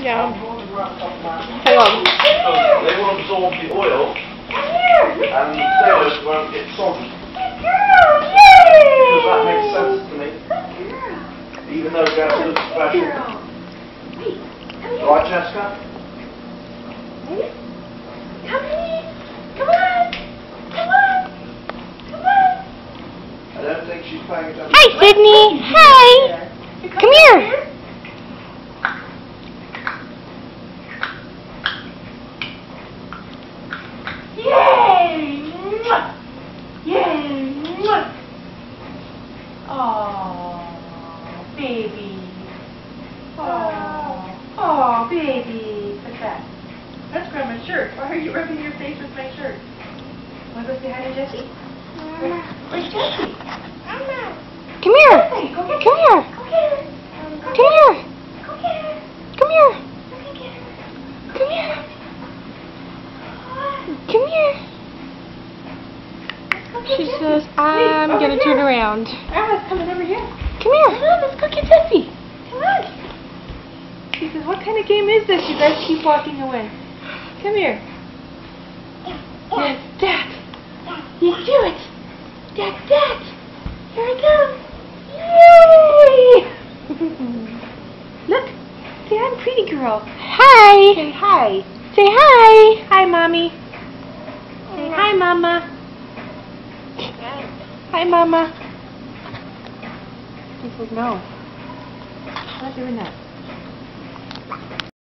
Yeah. Hang on. They will absorb the oil and the sailors won't get soggy. Because that makes sense to me. Even though Jessica looks special. Right, Jessica? Come on! Come on! Come on! I don't think she's paying attention. Hi, Sydney. Hi. Come here. Yay! Mwah! Yay! Mwah! Oh, baby. Oh, baby. What's that? Let's grab my shirt. Why are you rubbing your face with my shirt? Want to go say hi to Jessie? Where's Jessie? Come here. Hey, go get Come here. Go get her. Come here. Go get her. Come here. Go get her. Come here. Come here. Go get She Jessie. says, I'm Wait, going to over turn here. around. Emma's coming over here. Come Come here. on, let's go get Jessie. Come on. He says, what kind of game is this? You guys keep walking away. Come here. Yes, that. You do it. That's that. Here I come. Yay! Look. Say hi, pretty girl. Hi. Say hi. Say hi. Hi, Mommy. Say hi, Mama. Hi, Mama. He says no. I'm not doing that.